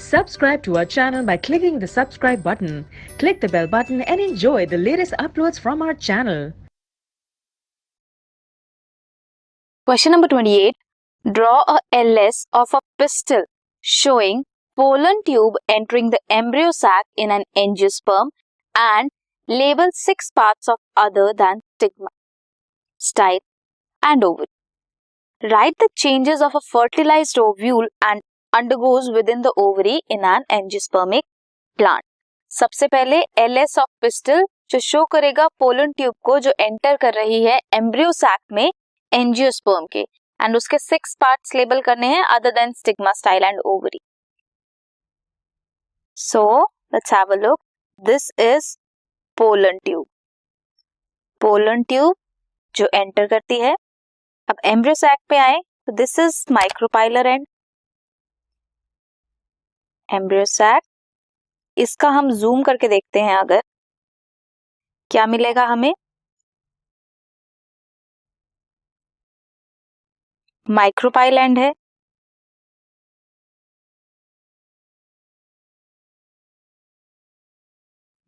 Subscribe to our channel by clicking the subscribe button. Click the bell button and enjoy the latest uploads from our channel. Question number 28. Draw a LS of a pistil showing pollen tube entering the embryo sac in an angiosperm and label 6 parts of other than stigma, style and ovary. Write the changes of a fertilized ovule and undergoes within the ovary in an angiospermic plant. सबसे पहले LS of pistil जो show करेगा pollen tube को जो enter कर रही है embryo sac में एंजियोस्पर्म के, एंड उसके 6 पार्ट्स लेबल करने हैं other than stigma, style and ovary. So let's have a look. This is pollen tube. Pollen tube जो एंटर करती है. अब एम्ब्रियो सैक पे आए तो this is micropylar end embryo sac. इसका हम जूम करके देखते हैं, अगर क्या मिलेगा हमें. माइक्रोपाइल एंड है,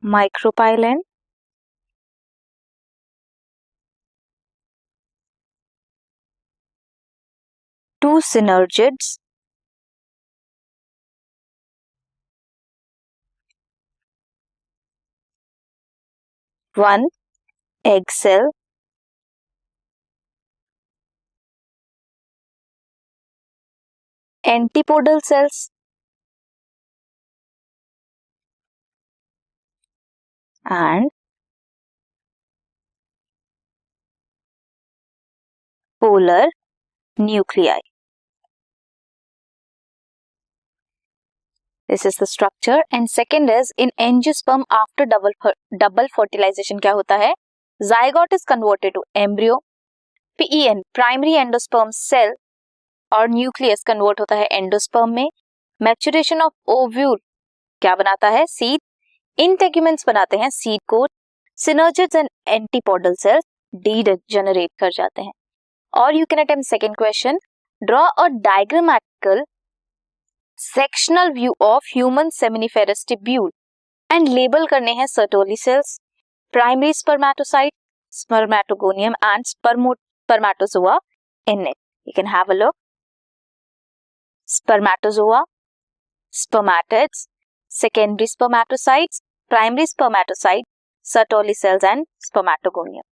micropyle end, two synergids, one egg cell, antipodal cells and polar nuclei. This is the structure. And second is in angiosperm after double fertilization क्या होता है. Zygote is converted to embryo. PEN primary endosperm cell और nucleus convert होता है endosperm में. Maturation of ovule क्या बनाता है, seed. इंटेग्यूमेंट्स बनाते हैं seed coat. Synergids and antipodal cells degenerate कर जाते हैं. और you can attempt second question. Draw a diagrammatical sectional view of human seminiferous tubule and label करने हैं Sertoli cells, primary spermatocyte, spermatogonium and spermatozoa in it. You can have a look. Spermatozoa, spermatids, secondary spermatocytes, primary spermatocyte, Sertoli cells and spermatogonium.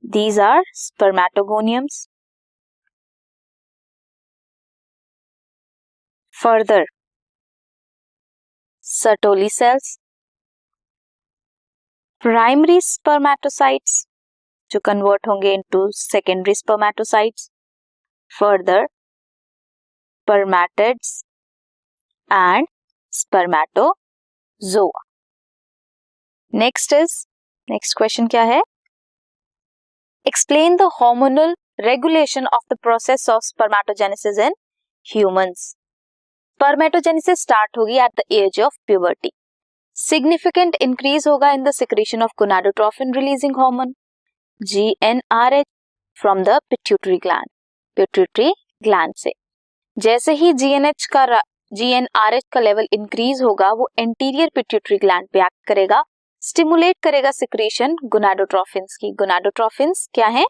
These are spermatogoniums. Further, Sertoli cells, primary spermatocytes जो convert होंगे into secondary spermatocytes. Further, spermatids and spermatozoa. Next question क्या है. Explain the hormonal regulation of the process of spermatogenesis in humans. Spermatogenesis start होगी at the age of puberty. Significant increase होगा in the secretion of gonadotrophin releasing hormone GnRH from the pituitary gland से. जैसे ही GnRH का level increase होगा वो anterior pituitary gland पे act करेगा, stimulate करेगा सिक्रीशन गोनाडोट्रोफिन्स की. गोनाडोट्रोफिन्स क्या है,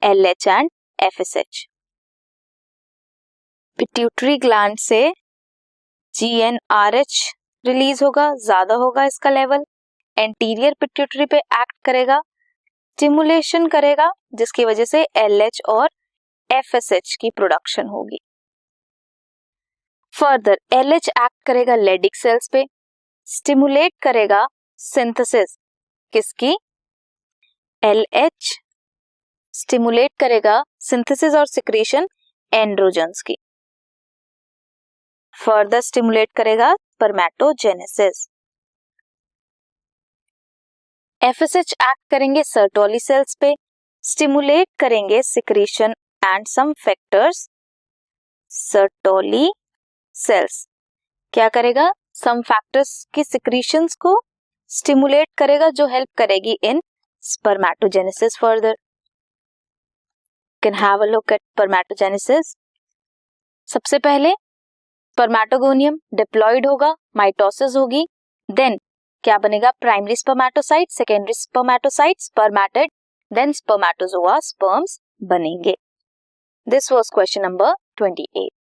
LH and FSH. Pituitary gland से GnRH रिलीज होगा, ज्यादा होगा इसका लेवल, एंटीरियर पिट्यूटरी पे एक्ट करेगा, स्टिमुलेशन करेगा, जिसकी वजह से LH और FSH की प्रोडक्शन होगी. फर्दर LH एक्ट करेगा लेडिक सेल्स पे, स्टिमुलेट करेगा सिंथेसिस किसकी, LH स्टिमुलेट करेगा सिंथेसिस और सिक्रेशन एंड्रोजन्स की. फर्दर स्टिमुलेट करेगा स्पर्मेटोजेनेसिस. FSH एक्ट करेंगे सर्टोली सेल्स पे, स्टिमुलेट करेंगे secretion and some factors. Sertoli cells क्या करेगा, सम फैक्टर्स की सिक्रीशंस को स्टिमुलेट करेगा जो हेल्प करेगी in spermatogenesis. Further can have a look at spermatogenesis. सबसे पहले स्पर्मेटोगोनियम डिप्लॉइड होगा, माइटोसिस होगी, देन क्या बनेगा, primary spermatocyte, secondary spermatocyte, spermatid, then spermatozoa, sperms बनेंगे. This was question number 28.